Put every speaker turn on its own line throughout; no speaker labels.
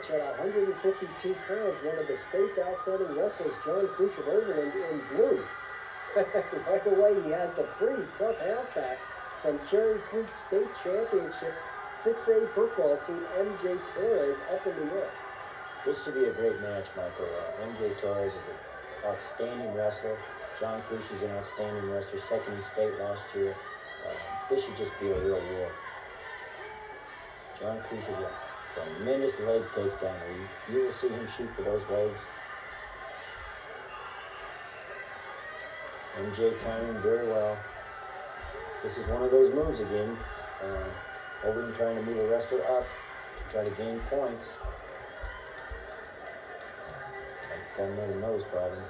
match at 152 pounds, one of the state's outstanding wrestlers, John Crush of Overland, in blue. Right away, he has the pretty tough halfback from Cherry Creek State Championship 6A football team, MJ Torres, up in New York.
This should be a great match, Michael. MJ Torres is an outstanding wrestler. John Crush is an outstanding wrestler, second in state last year. This should just be a real war. John Crush is a tremendous leg takedown. You will see him shoot for those legs. MJ countering very well. This is one of those moves again. Overland trying to move a wrestler up to try to gain points. Got another nose problem.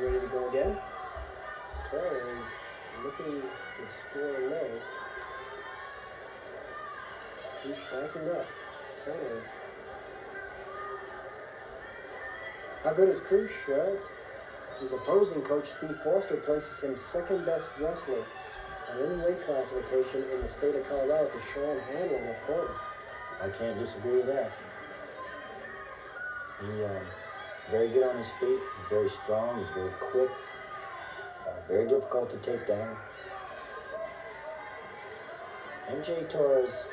Ready to go again? Torres looking to score low. Crush backing up. Torres. How good is Crush? Well, his opposing coach, Steve Foster, places him second best wrestler on any weight classification in the state of Colorado to Sean Hanlon of Thornton.
I can't disagree with that. He very good on his feet, he's very strong, he's very quick, very difficult to take down. MJ Torres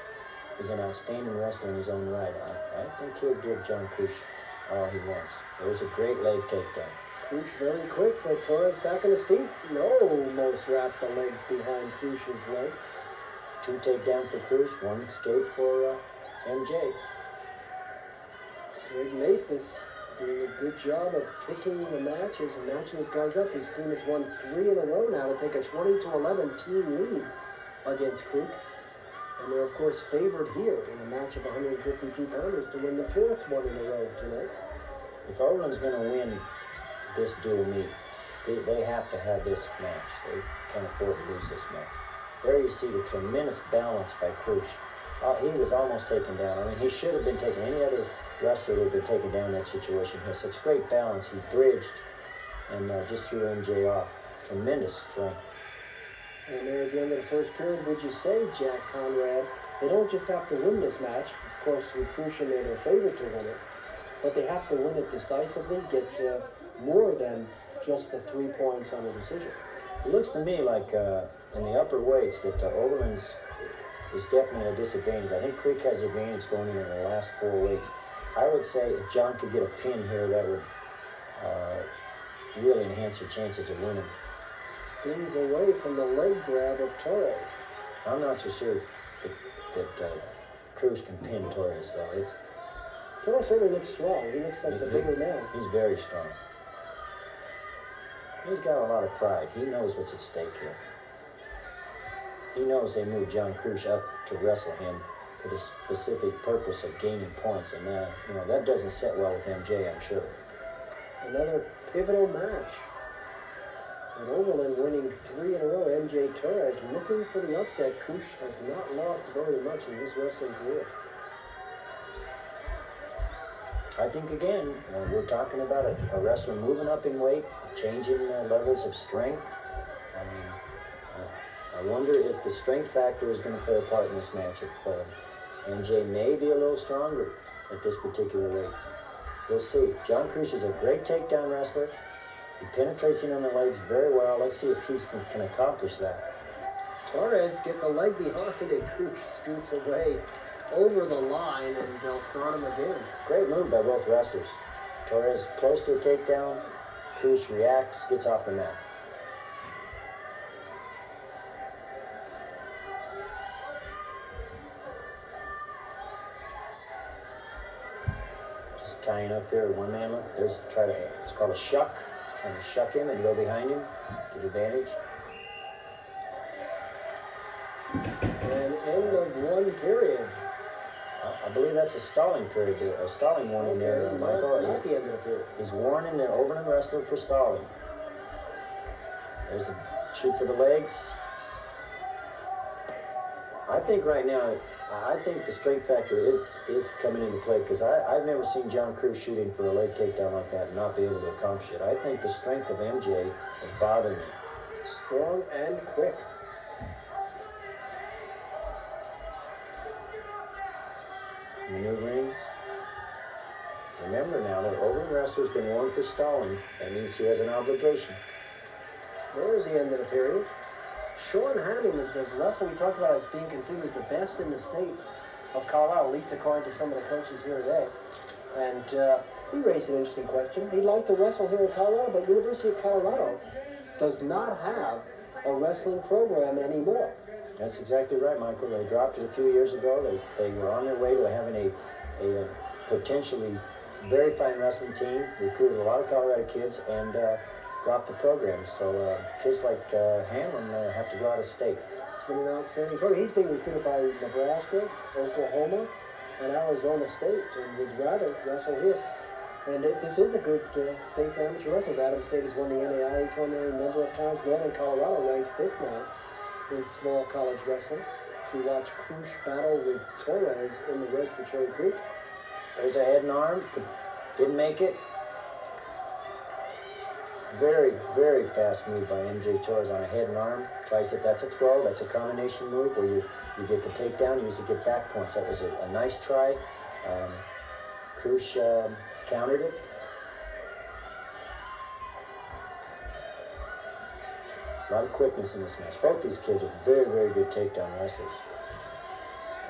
is an outstanding wrestler in his own right. I think he'll give John Crush all he wants. There's a great leg takedown.
Crush very quick, but Torres back on his feet. No, almost wrapped the legs behind Crush's leg.
2 takedown for Crush, 1 escape for MJ.
Greg Maestas doing a good job of picking the matches and matching his guys up. His team has won 3 in a row now to take a 20-11 team lead against Creek. And they're, of course, favored here in a match of 152 pounders to win the 4th one in a row tonight.
If Overland's going to win this dual meet, they have to have this match. They can't afford to lose this match. There you see the tremendous balance by Crush. He was almost taken down. I mean, he should have been taken. Any other wrestler would have been taken down in that situation. He has such great balance. He bridged and just threw MJ off. Tremendous strength.
And there's the end of the first period. Would you say, Jack Conrad, they don't just have to win this match. Of course, with Crush in there, they're favored to win it. But they have to win it decisively, get more than just the 3 points on the decision.
It looks to me like in the upper weights that Overland's is definitely a disadvantage. I think Creek has advantage going into the last 4 weights. I would say if John could get a pin here, that would really enhance their chances of winning.
Spins away from the leg grab of Torres.
I'm not so sure that Crush can pin Torres, though.
Torres certainly looks strong. He looks like the bigger man.
He's very strong. He's got a lot of pride. He knows what's at stake here. He knows they moved John Crush up to wrestle him for the specific purpose of gaining points, and that doesn't sit well with MJ, I'm sure.
Another pivotal match. With Overland winning 3 in a row, MJ Torres looking for the upset. Crush has not lost very much in his wrestling career.
I think, again, we're talking about a wrestler moving up in weight, changing levels of strength. I wonder if the strength factor is going to play a part in this match. If MJ may be a little stronger at this particular weight. We'll see. John Crush is a great takedown wrestler. He penetrates in on the legs very well. Let's see if he can accomplish that.
Torres gets a leg behind and Crush scoots away over the line, and they'll start him again.
Great move by both wrestlers. Torres close to a takedown. Crush reacts, gets off the mat. Just tying up here, one man look. It's called a shuck. He's trying to shuck him and go behind him, get advantage.
And end of 1 period.
I believe that's a stalling period there, a stalling warning there, Michael.
Not the end of the period.
He's warning the Overland wrestler for stalling. There's a shoot for the legs. I think right now, the strength factor is coming into play, because I've never seen John Crush shooting for a leg takedown like that and not be able to accomplish it. I think the strength of MJ is bothering me.
Strong and quick.
maneuvering. Remember now, the Overland wrestler's been warned for stalling. That means he has an obligation.
There's the end of the period. Sean Hammond is the wrestler we talked about as being considered the best in the state of Colorado, at least according to some of the coaches here today. And he raised an interesting question. He'd like to wrestle here in Colorado, but University of Colorado does not have a wrestling program anymore.
That's exactly right, Michael. They dropped it a few years ago. They were on their way to having a potentially very fine wrestling team, recruited a lot of Colorado kids, and dropped the program. So kids like Hamlin have to go out of state.
It's been an outstanding program. He's being recruited by Nebraska, Oklahoma, and Arizona State, and would rather wrestle here. And this is a good state for amateur wrestlers. Adams State has won the NAIA tournament a number of times. Northern Colorado ranked 5th now in small college wrestling. To watch Krush battle with Torres in the red for Cherry Creek.
There's a head and arm. Didn't make it. Very, very fast move by MJ Torres on a head and arm. Tries it. That's a 12. That's a combination move where you get the takedown, use to get back points. That was a nice try. Krush countered it. A lot of quickness in this match. Both these kids are very, very good takedown wrestlers.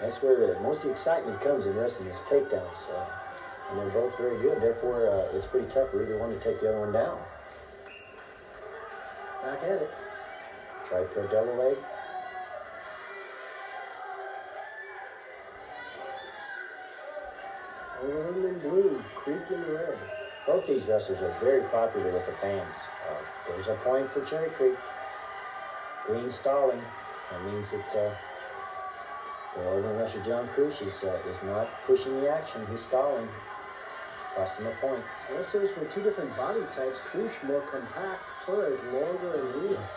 That's where most of the excitement comes in wrestling is takedowns. And they're both very good. Therefore, it's pretty tough for either one to take the other one down.
Back at it.
Try for a double leg.
Overland in blue, Creek in red.
Both these wrestlers are very popular with the fans. There's a point for Cherry Creek. Green stalling. That means that the Overland wrestler John Krush is not pushing the action. He's stalling. Cost him a point.
Wrestlers with two different body types. Krush more compact, Torres longer and leaner.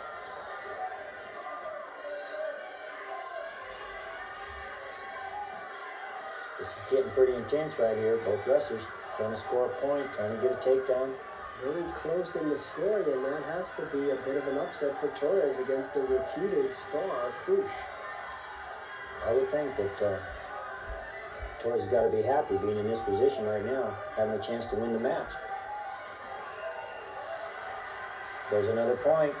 This is getting pretty intense right here. Both wrestlers trying to score a point, trying to get a takedown.
Very close in the scoring, and that has to be a bit of an upset for Torres against the reputed star, Krush.
I would think that Torres has got to be happy being in this position right now, having a chance to win the match. There's another point.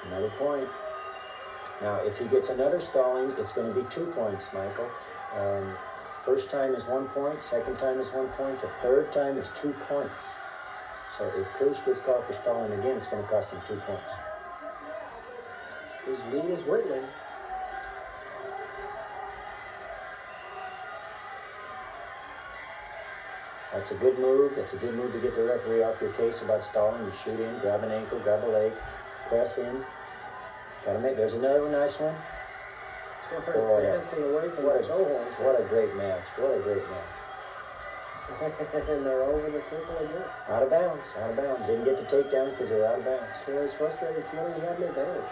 Another point. Now, if he gets another stalling, it's going to be 2 points, Michael. First time is 1 point, second time is 1 point, the third time is 2 points. So if Krush gets called for stalling again, it's going to cost him 2 points.
His lead is Whitland.
That's a good move. That's a good move to get the referee off your case about stalling. You shoot in, grab an ankle, grab a leg, press in. Gotta make. There's another nice one.
Torres dancing away from the toe horns.
What a great match. What a great match.
And they're over the circle again.
Out of bounds. Out of bounds. Didn't get the takedown because they're out of bounds.
Torres frustrated, feeling he had an advantage.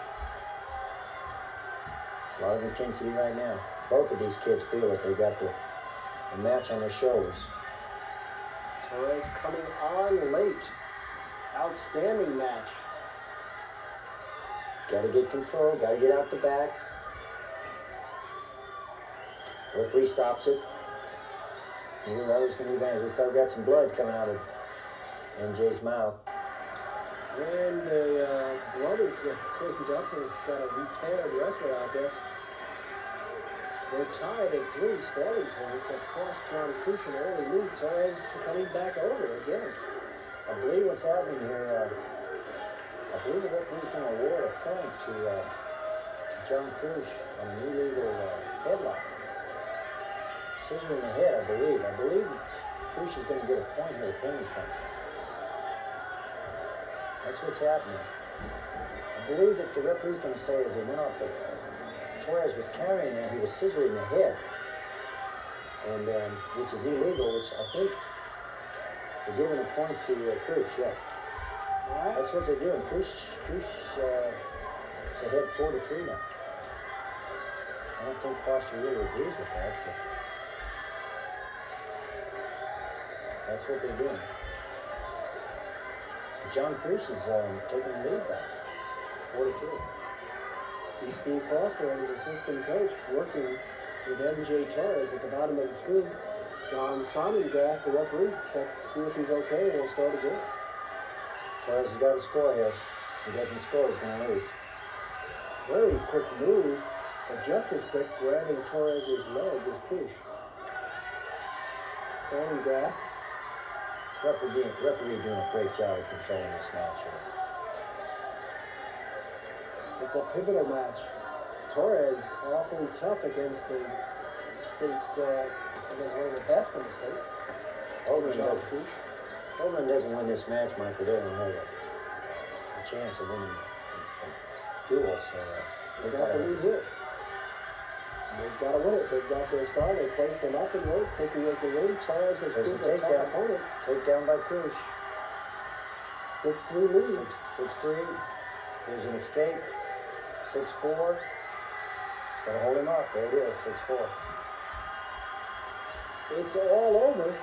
A lot of intensity right now. Both of these kids feel that they've got the match on their shoulders.
Torres coming on late. Outstanding match.
Got to get control. Got to get out the back. Referee stops it. Here, that was going to be advantage. They still got some blood coming out of MJ's mouth.
And the blood is cleaned up. We've got a repaired wrestler out there. We're tied at 3 starting points. Of course, John Krush an early lead. Torres coming back over again.
I believe what's happening here, I believe the referee's going to award a point to John Krush on an illegal headlock. Scissor in the head, I believe. I believe Krush is going to get a point here, a penalty point. That's what's happening. I believe that the referee's going to say as he went off that Torres was carrying that, he was scissoring the head, and which is illegal, which I think they're giving a point to Krush, yeah.
Right.
That's what they're doing. Krush is ahead 4-3 now. I don't think Foster really agrees with that, but that's what they're doing. So John Krush is taking the lead back, 4-3.
See Steve Foster and his assistant coach working with MJ Torres at the bottom of the screen. Don Sonnengrath, the referee, checks to see if he's okay, and we'll start again.
Torres has got to score here. If he doesn't score, he's going to lose.
Very quick move, but just as quick, grabbing Torres' leg is Krush. Sonnengrath.
Referee doing a great job of controlling this match here.
It's a pivotal match. Torres awfully tough against the state, against one of the best in the state.
Overland doesn't win this match, Michael. They don't have a chance of winning a duel, so
they got the lead here. They've got to win it. They've got their star. They placed him up in weight, thinking they can win. Torres has proved a tough opponent.
Takedown by Krush.
6-3 lead.
6-3. There's an escape. 6-4. Just got to hold him up. There it is, 6-4.
It's all over.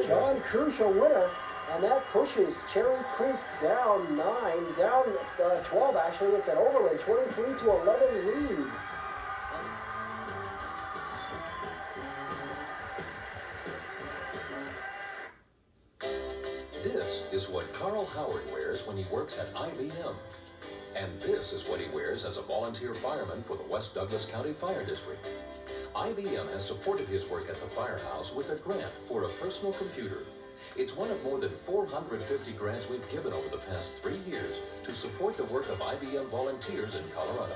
John Krush a winner, and that pushes Cherry Creek down 12 actually. It's an Overland 23-11 lead.
This is what Carl Howard wears when he works at IBM. And this is what he wears as a volunteer fireman for the West Douglas County Fire District. IBM has supported his work at the firehouse with a grant for a personal computer. It's one of more than 450 grants we've given over the past 3 years to support the work of IBM volunteers in Colorado.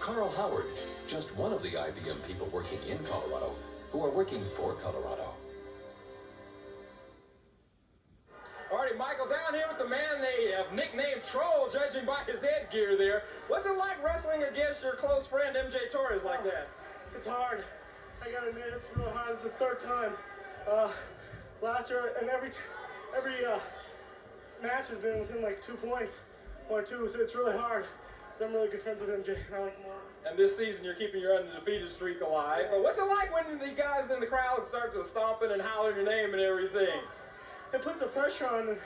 Carl Howard, just one of the IBM people working in Colorado who are working for Colorado.
All right, Michael, down here with the man they have nicknamed Troll, judging by his headgear there. What's it like wrestling against your close friend, MJ Torres, like that?
It's hard. I gotta admit, it's real hard. It's the third time. Last year, and every match has been within like 2 points or two, so it's really hard. So I'm really good friends with MJ. I like him a lot.
And this season, you're keeping your undefeated streak alive. But what's it like when the guys in the crowd start to stomping and hollering your name and everything?
It puts the pressure on, and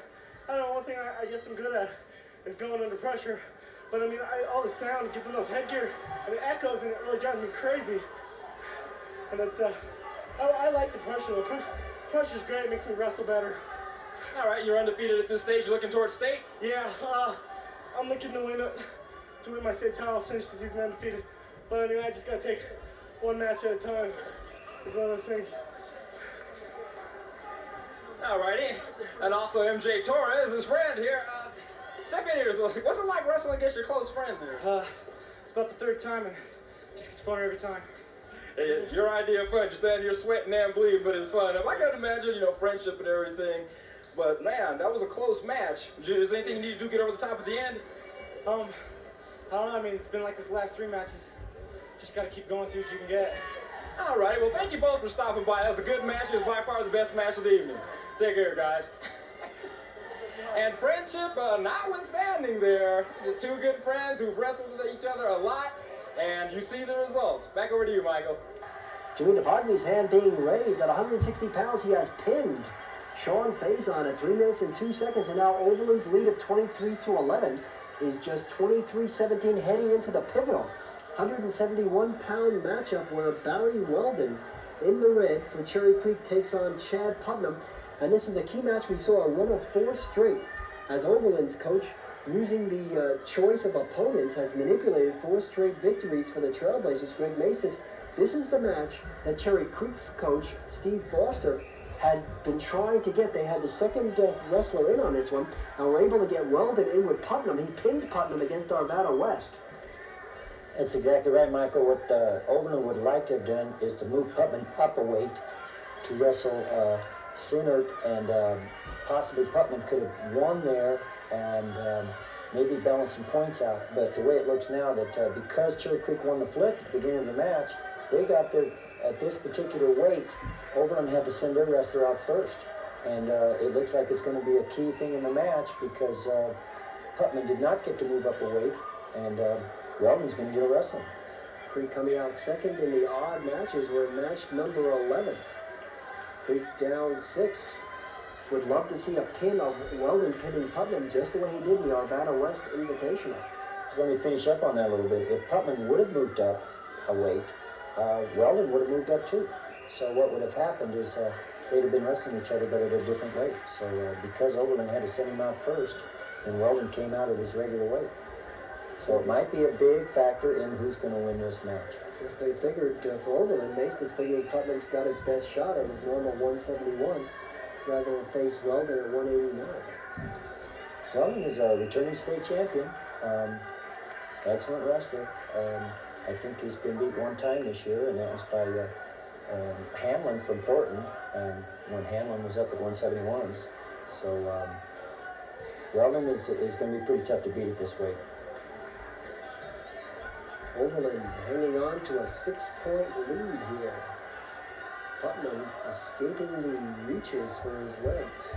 I don't know, one thing I guess I'm good at is going under pressure. But I mean, all the sound gets in those headgear, and it echoes, and it really drives me crazy. And it's, I like the pressure. The pressure's great, it makes me wrestle better.
All right, you're undefeated at this stage. You're looking towards state?
Yeah, I'm looking to win my state title, finish the season undefeated. But anyway, I just gotta take one match at a time. It's one of those things.
All righty. And also MJ Torres, his friend here. Step in here. What's it like wrestling against your close friend there?
It's about the third time, and it just gets funner every time.
Hey, your idea of fun, you're standing here sweating and bleeding, but it's fun. I could imagine, friendship and everything. But man, that was a close match. Is there anything you need to do to get over the top at the end?
I don't know. I mean, it's been like this last 3 matches. Just gotta keep going, see what you can get.
All right. Well, thank you both for stopping by. That was a good match. It was by far the best match of the evening. Take care, guys. And friendship notwithstanding there, the two good friends who've wrestled with each other a lot, and you see the results. Back over to you, Michael.
Jimmy DePartney's hand being raised at 160 pounds. He has pinned Sean Faison at 3 minutes and 2 seconds, and now Overland's lead of 23-11 is just 23-17 heading into the pivotal 171-pound matchup where Barry Weldon in the red for Cherry Creek takes on Chad Putnam. And this is a key match. We saw a run of 4 straight as Overland's coach, using the choice of opponents, has manipulated 4 straight victories for the Trailblazers. Greg Maces, this is the match that Cherry Creek's coach, Steve Foster, had been trying to get. They had the second wrestler in on this one, and were able to get Weldon in with Putnam. He pinned Putnam against Arvada West.
That's exactly right, Michael. What Overland would like to have done is to move Putnam up a weight to wrestle Sinnert, and possibly Putnam could have won there and maybe balance some points out. But the way it looks now, that because Cherry Creek won the flip at the beginning of the match, they got their, at this particular weight, Overland had to send their wrestler out first. And it looks like it's going to be a key thing in the match because Putnam did not get to move up a weight, and Weldon's going to get a wrestling.
Creek coming out second in the odd matches. We're in match number 11. Creek down 6. Would love to see a pin of Weldon pinning Putnam just the way he did in the Arvada West Invitational.
So let me finish up on that a little bit. If Putman would have moved up a weight, Weldon would have moved up too. So what would have happened is they'd have been wrestling each other, but at a different weight. So because Overland had to send him out first, then Weldon came out at his regular weight. So it might be a big factor in who's going to win this match.
Yes, they figured for Overland, Mason's figured Putnam's got his best shot at his normal 171 rather than face Weldon at 189.
Weldon is a returning state champion. Excellent wrestler. I think he's been beat one time this year, and that was by Hamlin from Thornton, when Hamlin was up at 171s. So Weldon is going to be pretty tough to beat at this weight.
Overland hanging on to a 6-point lead here. Putnam escaping the reaches for his legs.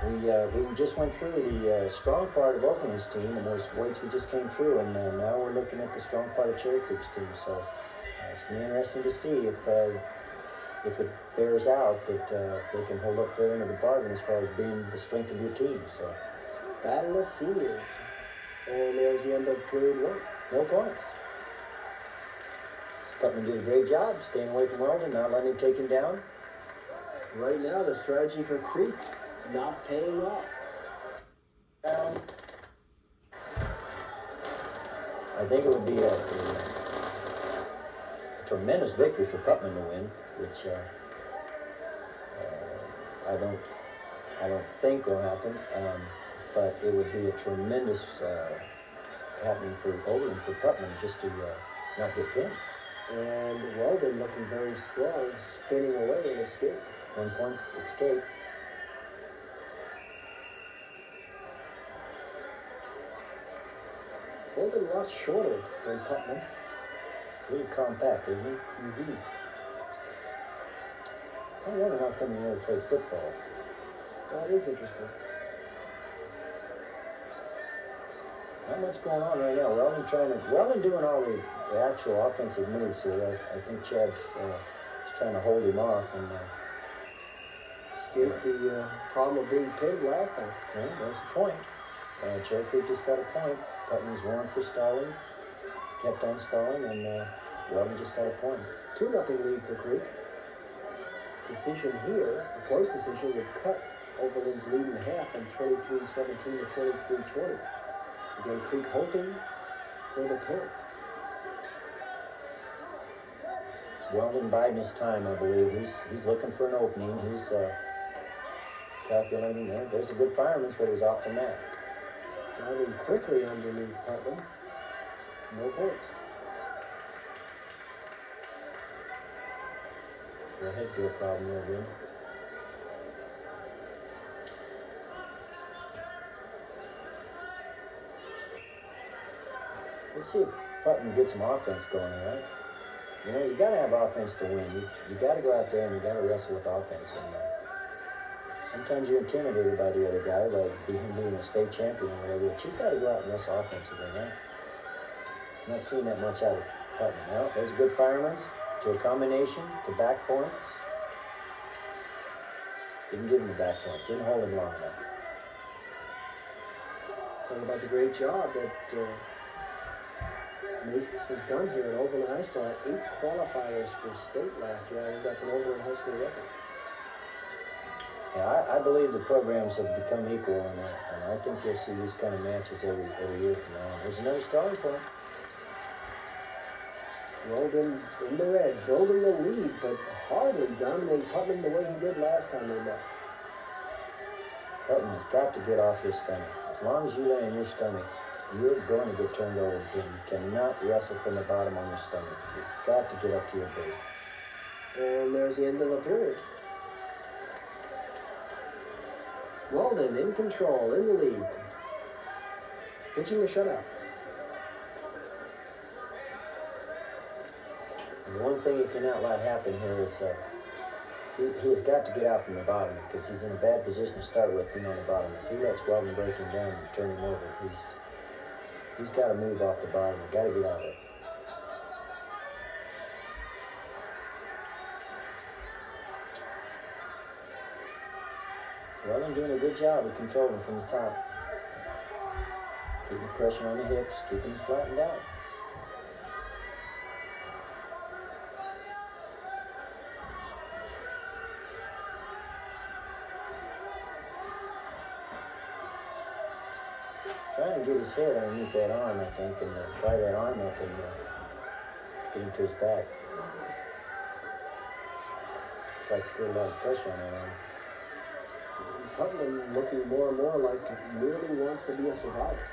We just went through the strong part of Overland's team, and those weights we just came through, and now we're looking at the strong part of Cherry Creek's team. So it's going to be interesting to see if it bears out that they can hold up their end of the bargain as far as being the strength of your team. So
Battle of seniors. And there's the end of period 1.
no points. Putnam did a great job staying away from Weldon, not letting him take him down.
Right now, the strategy for Creek not paying off.
I think it would be a tremendous victory for Putnam to win, which I don't think will happen. But it would be a tremendous happening for Overland, for Putnam, just to not get pinned.
And Weldon looking very strong, spinning away and escape.
1 point escape.
Weldon a lot shorter than Putnam.
Really compact, isn't he?
Mm-hmm.
I wonder how come he never played football.
That is interesting.
Not much going on right now. Weldon doing all the actual offensive moves here. I think Chad's is trying to hold him off and
Escaped the problem of being pinned last time.
yeah, that's the point. Cherry Creek just got a point. Putnam's warned for stalling, kept on stalling, and Weldon just got a point.
2-0 lead for Creek. Decision here, a close decision, would cut Overland's lead in half from 23-17 to 23-20. Again, Creek hoping for the pin.
Weldon biding his time, I believe. He's looking for an opening. He's calculating there. There's a good fireman, but it was off the mat.
Diving quickly underneath Putnam. No points.
The headgear problem there again. Let's see if Putnam gets some offense going, right? You know, you got to have offense to win. You got to go out there and you got to wrestle with offense. And sometimes you're intimidated by the other guy, like him being a state champion or whatever. But you've got to go out and wrestle offensively, right? I'm not seeing that much out of Putnam. Well, there's a good fireman's to a combination to back points. Didn't give him the back points. Didn't hold him long enough.
Talking about the great job that Mace has done here at Overland High School. Had 8 qualifiers for state last year. I think that's an Overland High School record.
Yeah, I believe the programs have become equal, and I think you'll see these kind of matches every year from now on. There's another starting point.
Weldon in the red, building the lead, but hardly dominating Putnam the way he did last time they met.
Putnam has got to get off his stomach. As long as you lay in your stomach, you're going to get turned over again. You cannot wrestle from the bottom on your stomach. You've got to get up to your base.
And there's the end of the period. Weldon in control, in the lead. Pitching the shutout.
And one thing that cannot let happen here is he has got to get out from the bottom because he's in a bad position to start with being on the bottom. If he lets Weldon break him down and turn him over, he's got to move off the bottom. He's got to get out of it. Weldon doing a good job of controlling from the top. Keeping pressure on the hips, keep them flattened out. Trying to get his head underneath that arm, I think, and pry that arm up and get him to his back. It's like he put a lot of pressure on that arm.
Putnam looking more and more like he really wants to be a survivor.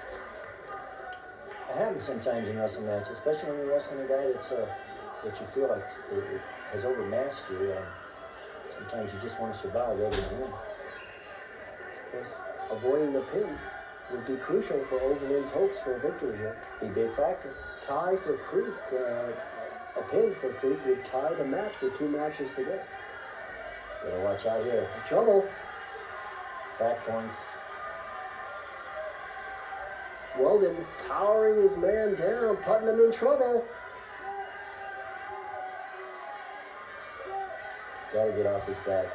It happens sometimes in wrestling matches, especially when you're wrestling a guy that's that you feel like has overmatched you. Sometimes you just want to survive rather than win.
Of course, avoiding the pin would be crucial for Overland's hopes for a victory here.
Be a big factor.
Tie for Creek, a pin for Creek would tie the match with 2 matches to go.
Better watch out here.
Trouble.
Back points.
Weldon powering his man down, Putnam in trouble.
Gotta get off his back.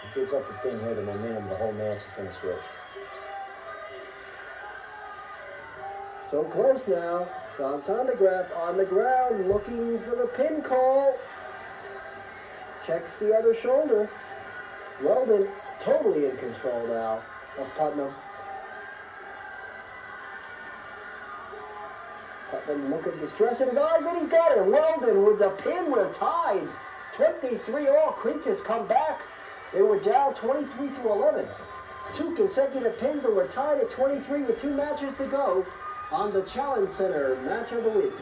He gives up the pin here, the momentum, the whole match is going to switch.
So close now. Don Sondergraf on the ground looking for the pin call. Checks the other shoulder. Weldon totally in control now of Putnam. Putnam look of distress in his eyes, and he's got it. Weldon with the pin, we're tied. 23-all. Creek has come back. They were down 23-11. 2 consecutive pins, and we're tied at 23 with 2 matches to go on the Challenge Center Match of the Week.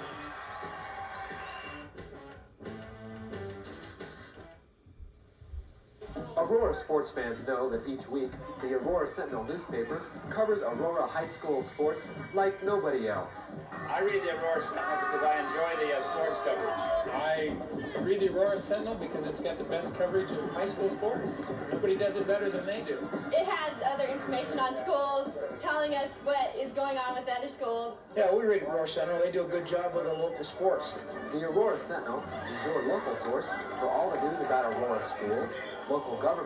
Aurora sports fans know that each week, the Aurora Sentinel newspaper covers Aurora high school sports like nobody else.
I read the Aurora Sentinel because I enjoy the sports coverage.
I read the Aurora Sentinel because it's got the best coverage of high school sports. Nobody does it better than they do.
It has other information on schools, telling us what is going on with other schools.
Yeah, we read Aurora Sentinel. They do a good job with the local sports.
The Aurora Sentinel is your local source for all the news about Aurora schools, local government,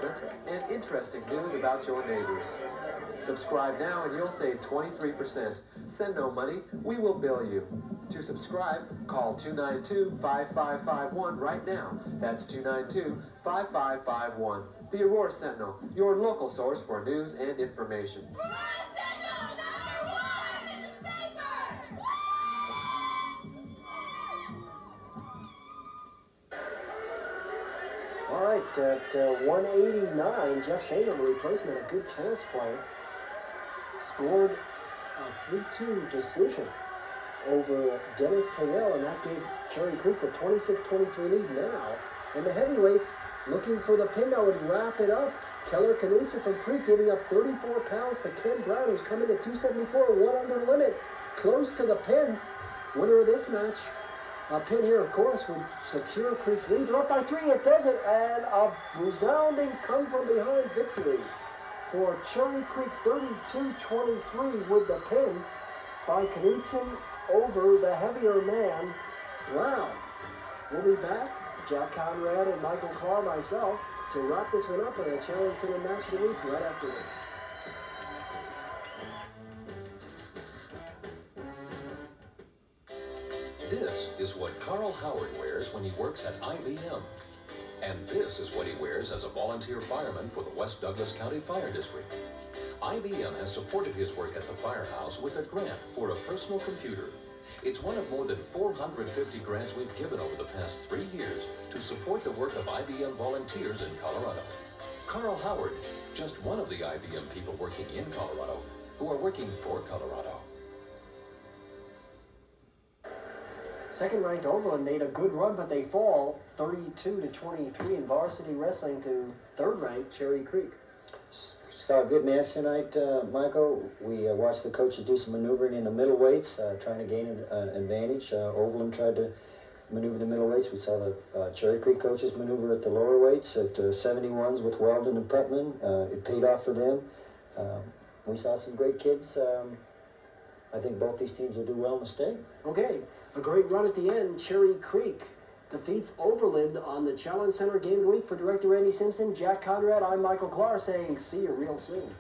and interesting news about your neighbors. Subscribe now and you'll save 23%. Send no money, we will bill you. To subscribe, call 292-5551 right now. That's 292-5551. The Aurora Sentinel, your local source for news and information.
All right, at 189, Jeff Sainer, the replacement, a good tennis player, scored a 3-2 decision over Dennis Terrell, and that gave Cherry Creek the 26-23 lead now. And the heavyweights looking for the pin that would wrap it up. Keller Knudsen from Creek giving up 34 pounds to Ken Brown, who's coming to 274, 1 under the limit, close to the pin. Winner of this match. A pin here, of course, would secure Creek's lead. They're up by 3, it does it, and a resounding come-from-behind victory for Cherry Creek, 32-23 with the pin by Knudsen over the heavier man, Brown. We'll be back, Jack Conrad and Michael Clark, myself, to wrap this one up in a Challenge Center Match of the Week right after this.
This is what Carl Howard wears when he works at IBM. And this is what he wears as a volunteer fireman for the West Douglas County Fire District. IBM has supported his work at the firehouse with a grant for a personal computer. It's one of more than 450 grants we've given over the past 3 years to support the work of IBM volunteers in Colorado. Carl Howard, just one of the IBM people working in Colorado who are working for Colorado.
Second-ranked Overland made a good run, but they fall 32-23 in varsity wrestling to third-ranked Cherry Creek.
Saw a good match tonight, Michael. We watched the coaches do some maneuvering in the middleweights, trying to gain an advantage. Overland tried to maneuver the middleweights. We saw the Cherry Creek coaches maneuver at the lower weights at 71s with Weldon and Putman. It paid off for them. We saw some great kids. I think both these teams will do well in the state.
Okay, a great run at the end. Cherry Creek defeats Overland on the Challenge Center Game of the Week. For Director Randy Simpson, Jack Conrad, I'm Michael Clark saying see you real soon.